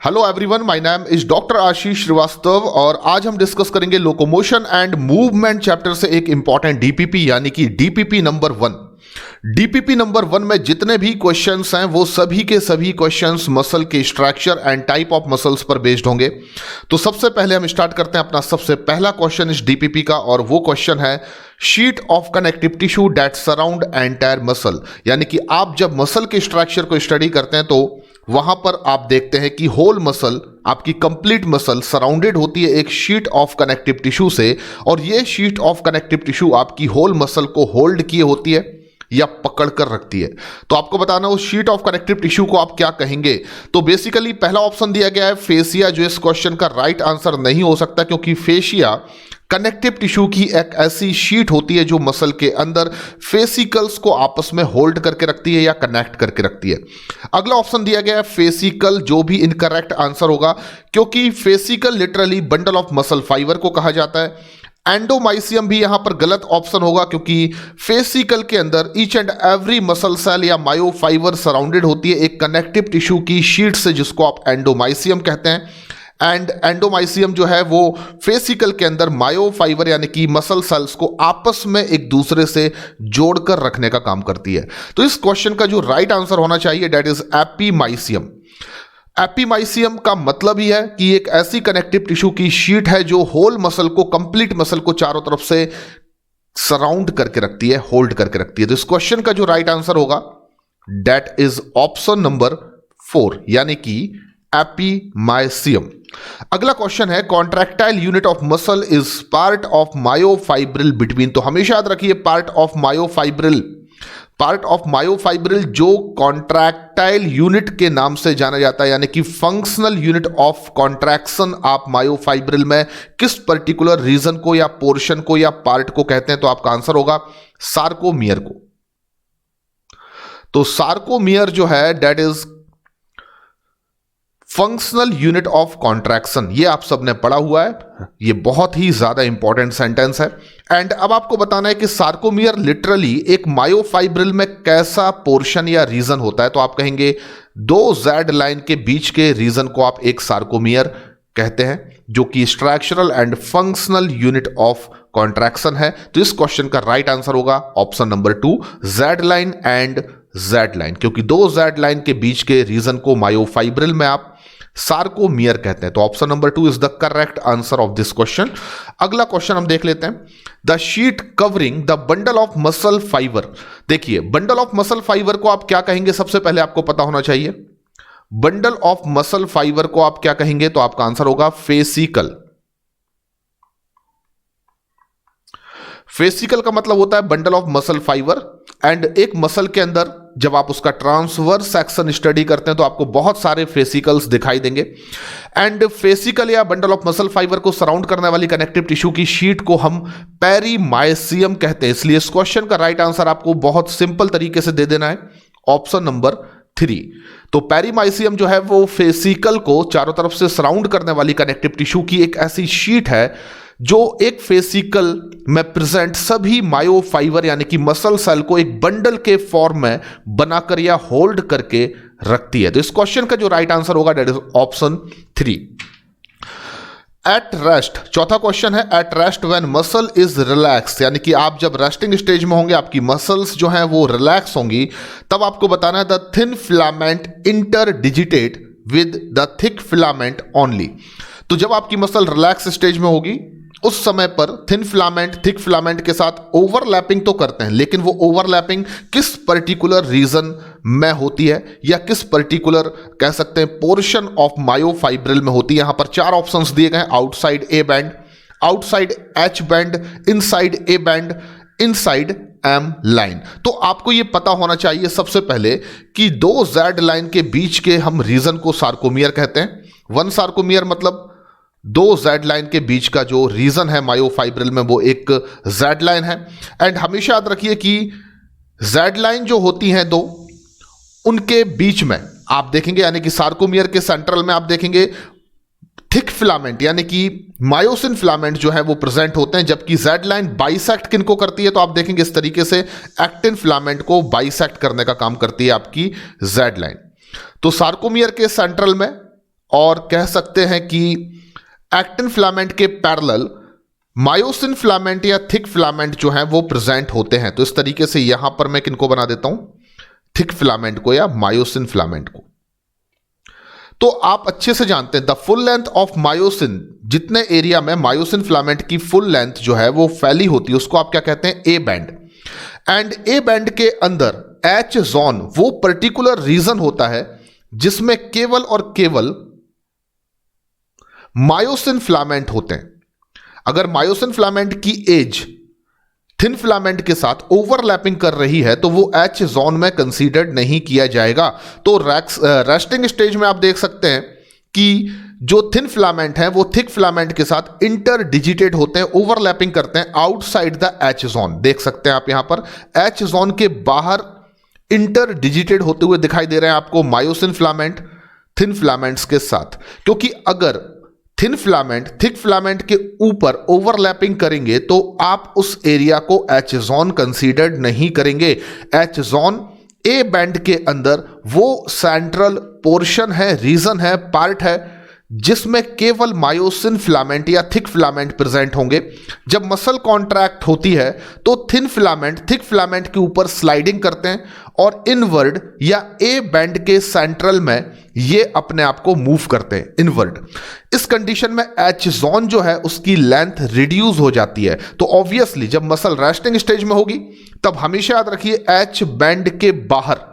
Hello everyone, my name is doctor Ashish Shrivastava और आज हम डिस्कस करेंगे लोकोमोशन एंड मूवमेंट चैप्टर से एक इंपॉर्टेंट डीपीपी यानी कि डीपीपी नंबर 1। डीपीपी नंबर 1 में जितने भी क्वेश्चंस हैं वो सभी के सभी क्वेश्चंस मसल के structure and type of muscles पर बेस्ड होंगे। तो सबसे पहले हम स्टार्ट करते हैं अपना सबसे पहला क्वेश्चन इस डीपीपी का, और वो क्वेश्चन है sheet of connective tissue that surround entire muscle. यानी कि आप जब मसल के स्ट्रक्चर को स्टडी करते हैं तो वहां पर आप देखते हैं कि होल मसल, आपकी कंप्लीट मसल सराउंडेड होती है एक शीट ऑफ कनेक्टिव टिश्यू से, और ये शीट ऑफ कनेक्टिव टिश्यू आपकी होल मसल को होल्ड किए होती है या पकड़ कर रखती है। तो आपको बताना उस शीट ऑफ कनेक्टिव टिश्यू को आप क्या कहेंगे। तो बेसिकली पहला ऑप्शन दिया गया है फेसिया, जो इस क्वेश्चन का राइट आंसर नहीं हो सकता क्योंकि फेशिया कनेक्टिव टिश्यू की एक ऐसी शीट होती है जो मसल के अंदर फेसिकल्स को आपस में होल्ड करके रखती है या कनेक्ट करके रखती है। अगला ऑप्शन दिया गया है फेसिकल, जो भी इनकरेक्ट आंसर होगा क्योंकि fascicle literally bundle of muscle fibre को कहा जाता है। एंडोमाइसियम भी यहां पर गलत ऑप्शन होगा क्योंकि फेसिकल के अंदर each and every muscle cell या मायोफाइबर सराउंडेड होती है एक कनेक्टिव टिश्यू की शीट से, जिसको आप एंडोमाइसियम कहते हैं। एंड एंडोमाइसियम जो है वो फेसिकल के अंदर मायोफाइबर यानी कि मसल सेल्स को आपस में एक दूसरे से जोड़कर रखने का काम करती है। तो इस क्वेश्चन का जो राइट आंसर होना चाहिए दैट इज एपीमाइसियम। एपीमाइसियम का मतलब ही है कि एक ऐसी कनेक्टिव टिश्यू की शीट है जो होल मसल को, कंप्लीट मसल को चारों तरफ से सराउंड करके रखती है, होल्ड करके रखती है। तो इस क्वेश्चन का जो राइट आंसर होगा दैट इज ऑप्शन नंबर 4 यानी कि एपीमाइसियम। अगला क्वेश्चन है contractile unit of muscle is part of myofibril between. तो हमेशा याद रखिए part of myofibril, part of myofibril जो कॉन्ट्रैक्टाइल यूनिट के नाम से जाना जाता है, यानी कि फंक्शनल यूनिट ऑफ कॉन्ट्रैक्शन आप मायोफाइब्रिल में किस पर्टिकुलर रीजन को या पोर्शन को या पार्ट को कहते हैं। तो आपका आंसर होगा सार्कोमियर को। तो सार्कोमियर जो है that is functional unit of contraction, ये आप सबने पढ़ा हुआ है, ये बहुत ही ज्यादा इंपॉर्टेंट सेंटेंस है। एंड अब आपको बताना है कि सार्कोमियर लिटरली एक मायोफाइब्रिल में कैसा पोर्शन या रीजन होता है। तो आप कहेंगे दो जेड लाइन के बीच के रीजन को आप एक सार्कोमियर कहते हैं, जो कि structural and functional unit of contraction है। तो इस क्वेश्चन का राइट आंसर होगा option number 2 Z line and Z line, क्योंकि दो जेड लाइन के बीच के रीजन को मायोफाइब्रिल में आप सार्कोमियर कहते हैं। तो option number 2 is the correct answer of this question. अगला क्वेश्चन हम देख लेते हैं the sheet covering the bundle of muscle fibre. देखिए बंडल ऑफ मसल फाइबर को आप क्या कहेंगे, सबसे पहले आपको पता होना चाहिए। बंडल ऑफ मसल फाइबर को आप क्या कहेंगे, तो आपका आंसर होगा फेसिकल। फेसिकल का मतलब होता है bundle of muscle fibre. And एक मसल के अंदर जब आप उसका ट्रांसवर्स सेक्शन स्टडी करते हैं तो आपको बहुत सारे फेसिकल्स दिखाई देंगे। एंड फेसिकल या बंडल ऑफ मसल फाइबर को सराउंड करने वाली कनेक्टिव टिश्यू की शीट को हम पेरीमाइसियम कहते हैं। इसलिए इस क्वेश्चन का राइट आंसर आपको बहुत सिंपल तरीके से दे देना है ऑप्शन नंबर 3। तो पेरीमाइसियम जो है वो फेसिकल को चारों तरफ से सराउंड करने वाली कनेक्टिव टिश्यू की एक ऐसी शीट है जो एक फेसिकल में प्रेजेंट सभी मायोफाइबर यानी कि मसल सेल को एक बंडल के फॉर्म में बनाकर या होल्ड करके रखती है। तो इस क्वेश्चन का जो राइट आंसर होगा that is option 3 at rest. चौथा क्वेश्चन है at rest when muscle is relax, यानी कि आप जब रेस्टिंग स्टेज में होंगे, आपकी मसल्स जो हैं वो रिलैक्स होंगी, तब आपको बताना है the thin filament interdigitate with the thick filament only. तो जब आपकी मसल रिलैक्स स्टेज में होगी उस समय पर थिन फिलामेंट थिक फिलामेंट के साथ ओवरलैपिंग तो करते हैं, लेकिन वो ओवरलैपिंग किस पर्टिकुलर रीजन में होती है या किस पर्टिकुलर कह सकते हैं पोर्शन ऑफ मायोफाइब्रिल में होती है। यहां पर 4 ऑप्शंस दिए गए हैं, outside A band, outside H band, inside A band, inside M line. तो आपको यह पता होना चाहिए सबसे पहले कि दो जेड लाइन के बीच के हम रीजन को सार्कोमियर कहते हैं। वन सार्कोमियर मतलब दो जेड लाइन के बीच का जो रीजन है मायोफाइब्रिल में वो एक जेड लाइन है। एंड हमेशा याद रखिए कि जेड लाइन जो होती हैं दो, उनके बीच में आप देखेंगे यानी कि सार्कोमियर के सेंट्रल में आप देखेंगे थिक फिलामेंट यानी कि मायोसिन फिलामेंट जो है वो प्रेजेंट होते हैं, जबकि जेड लाइन बाइसेक्ट किनको करती है, तो आप देखेंगे इस तरीके से एक्टिन फिलामेंट को बाइसेक्ट करने का काम करती है आपकी जेड लाइन। तो सार्कोमियर के सेंट्रल में और कह सकते हैं कि एक्टिन फिलामेंट के पैरेलल मायोसिन फिलामेंट या थिक फिलामेंट जो है वो प्रेजेंट होते हैं। तो इस तरीके से यहां पर मैं किनको बना देता हूं, थिक फिलामेंट को या मायोसिन फिलामेंट को। तो आप अच्छे से जानते हैं the full length of myosin, जितने एरिया में मायोसिन फिलामेंट की फुल लेंथ जो है वो फैली होती है उसको आप क्या कहते हैं, A band. And A band के अंदर एच जोन वो पर्टिकुलर रीजन होता है जिसमें केवल और केवल मायोसिन फिलामेंट होते हैं। अगर मायोसिन फिलामेंट की एज थिन फिलामेंट के साथ ओवरलैपिंग कर रही है तो वो एच जोन में कंसीडर्ड नहीं किया जाएगा। तो रेस्टिंग स्टेज में आप देख सकते हैं कि जो थिन फिलामेंट है वो थिक फिलामेंट के साथ इंटर डिजिटेड होते हैं, ओवरलैपिंग करते हैं आउटसाइड द एच जोन। देख सकते हैं आप यहां पर एच जोन के बाहर इंटर डिजिटेड होते हुए दिखाई दे रहे हैं आपको मायोसिन फिलामेंट थिन फिलामेंट्स के साथ। क्योंकि अगर थिन फिलामेंट थिक फिलामेंट के ऊपर ओवरलैपिंग करेंगे तो आप उस एरिया को एच जोन कंसीडर्ड नहीं करेंगे। एच जोन ए बैंड के अंदर वो सेंट्रल पोर्शन है, रीजन है, पार्ट है जिसमें केवल मायोसिन फिलामेंट या थिक फिलामेंट प्रेजेंट होंगे। जब मसल कॉन्ट्रैक्ट होती है तो थिन फिलामेंट थिक फिलामेंट के ऊपर स्लाइडिंग करते हैं और इनवर्ड या ए बैंड के सेंट्रल में ये अपने आप को मूव करते हैं इनवर्ड। इस कंडीशन में एच जोन जो है उसकी लेंथ रिड्यूस हो जाती है। तो ऑब्वियसली जब मसल रेस्टिंग स्टेज में होगी तब हमेशा याद रखिए एच बैंड के बाहर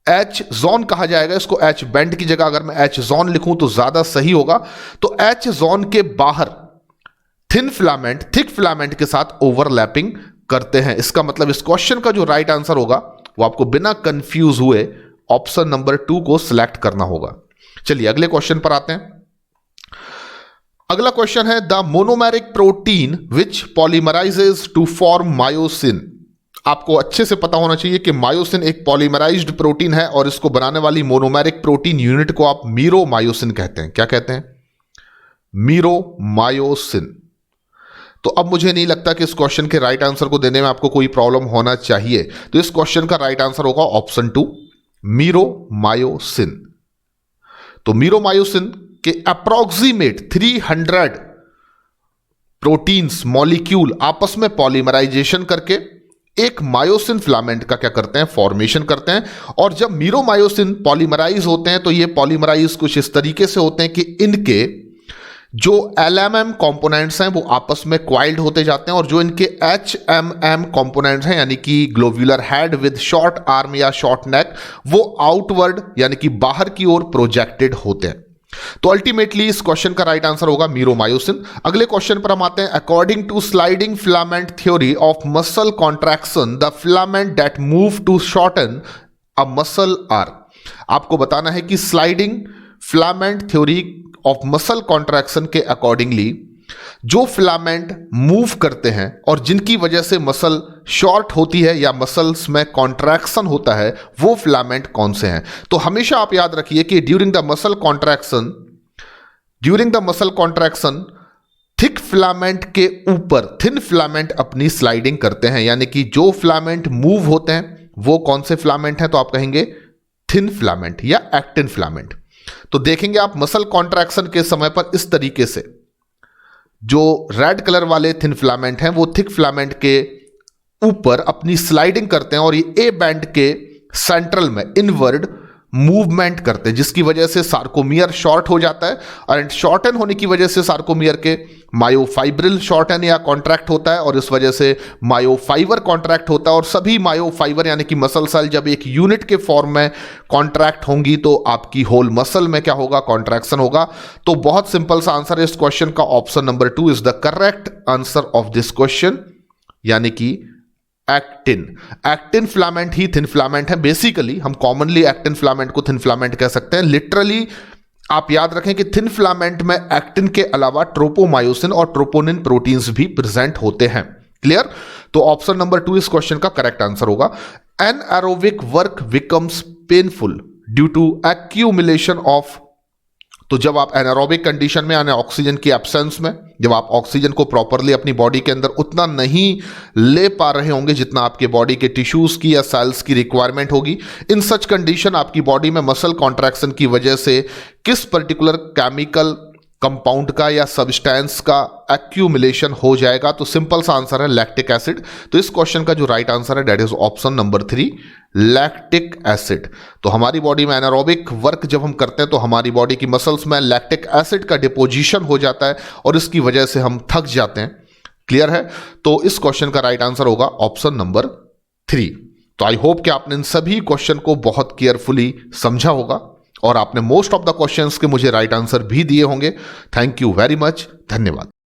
एच जोन कहा जाएगा इसको, एच बैंड की जगह अगर मैं एच जोन लिखूं तो ज्यादा सही होगा। तो एच जोन के बाहर थिन फिलामेंट थिक फिलामेंट के साथ ओवरलैपिंग करते हैं। इसका मतलब इस क्वेश्चन का जो राइट आंसर होगा वो आपको बिना कंफ्यूज हुए ऑप्शन नंबर 2 को सिलेक्ट करना होगा। चलिए अगले क्वेश्चन पर आते हैं। अगला क्वेश्चन है the monomeric protein which polymerizes to form myosin. आपको अच्छे से पता होना चाहिए कि मायोसिन एक पॉलीमराइज्ड प्रोटीन है और इसको बनाने वाली मोनोमेरिक प्रोटीन यूनिट को आप मीरोमायोसिन कहते हैं। क्या कहते हैं? मीरोमायोसिन। तो अब मुझे नहीं लगता कि इस क्वेश्चन के राइट आंसर को देने में आपको कोई प्रॉब्लम होना चाहिए। तो इस क्वेश्चन का राइट आंसर होगा ऑप्शन 2 मीरोमायोसिन। तो मीरोमायोसिन के अप्रोक्सीमेट 300 प्रोटीन्स मॉलिक्यूल आपस में पॉलीमराइजेशन करके एक मायोसिन फिलामेंट का क्या करते हैं, फॉर्मेशन करते हैं। और जब मीरोमायोसिन पॉलीमराइज होते हैं तो ये पॉलीमराइज कुछ इस तरीके से होते हैं कि इनके जो LMM कंपोनेंट्स हैं वो आपस में क्वाइल्ड होते जाते हैं और जो इनके HMM कंपोनेंट्स हैं यानी कि globular head with short arm या शॉर्ट नेक वो आउटवर्ड यानी कि बाहर की ओर प्रोजेक्टेड होते हैं। तो अल्टीमेटली इस क्वेश्चन का राइट आंसर होगा मीरोमायोसिन। अगले क्वेश्चन पर हम आते हैं। According to sliding filament theory of muscle contraction the filament that move to shorten a muscle are. आपको बताना है कि sliding filament theory of muscle contraction के अकॉर्डिंगली जो फिलामेंट मूव करते हैं और जिनकी वजह से मसल शॉर्ट होती है या मसल्स में कॉन्ट्रैक्शन होता है वो फिलामेंट कौन से हैं। तो हमेशा आप याद रखिए कि during the muscle contraction thick filament के ऊपर थिन फिलामेंट अपनी स्लाइडिंग करते हैं यानी कि जो फिलामेंट मूव होते हैं वो कौन से फिलामेंट हैं, तो आप कहेंगे थिन फिलामेंट या एक्टिन फिलामेंट। तो देखेंगे आप मसल कॉन्ट्रैक्शन के समय पर इस तरीके से जो रेड कलर वाले थिन फिलामेंट हैं वो थिक फिलामेंट के ऊपर अपनी स्लाइडिंग करते हैं और ये ए बैंड के सेंट्रल में इनवर्ड मूवमेंट करते हैं जिसकी वजह से सार्कोमियर शॉर्ट हो जाता है और शॉर्टन होने की वजह से सार्कोमियर के मायोफाइब्रिल शॉर्टन या कॉन्ट्रैक्ट होता है और इस वजह से मायोफाइबर कॉन्ट्रैक्ट होता है। और सभी मायोफाइबर यानी कि मसल सेल जब एक यूनिट के फॉर्म में कॉन्ट्रैक्ट होंगी तो आपकी होल मसल में क्या होगा, कॉन्ट्रैक्शन होगा। तो बहुत सिंपल सा आंसर है इस क्वेश्चन का, option number 2 is the correct answer of this question यानी कि एक्टिन फिलामेंट ही थिन फिलामेंट है। बेसिकली हम कॉमनली एक्टिन फिलामेंट को थिन फिलामेंट कह सकते हैं। लिटरली आप याद रखें कि थिन फिलामेंट में एक्टिन के अलावा ट्रोपोमायोसिन और ट्रोपोनिन प्रोटीन्स भी प्रेजेंट होते हैं। क्लियर? तो ऑप्शन नंबर 2 इस क्वेश्चन का करेक्ट आंसर होगा। Anaerobic work becomes painful due to accumulation of, तो तो जब आप एनारोबिक कंडीशन में यानी ऑक्सीजन की एब्सेंस में, जब आप ऑक्सीजन को प्रॉपरली अपनी बॉडी के अंदर उतना नहीं ले पा रहे होंगे जितना आपके बॉडी के टिश्यूज की या सेल्स की रिक्वायरमेंट होगी, इन सच कंडीशन आपकी बॉडी में मसल कॉन्ट्रैक्शन की वजह से किस पर्टिकुलर केमिकल कंपाउंड का या सब्सटेंस का एक्यूमुलेशन हो जाएगा, तो सिंपल सा आंसर है लैक्टिक एसिड। तो इस क्वेश्चन का जो राइट आंसर है that is option number 3, lactic acid. तो हमारी बॉडी में एनारोबिक वर्क जब हम करते हैं तो हमारी बॉडी की मसल्स में लैक्टिक एसिड का डिपोजिशन हो जाता है और इसकी वजह से हम थक जाते हैं। क्लियर है? तो इस क्वेश्चन का राइट आंसर होगा ऑप्शन नंबर 3। तो आई होप कि आपने इन सभी क्वेश्चन को बहुत केयरफुली समझा होगा और आपने मोस्ट ऑफ द क्वेश्चंस के मुझे राइट आंसर भी दिए होंगे। थैंक यू वेरी मच, धन्यवाद।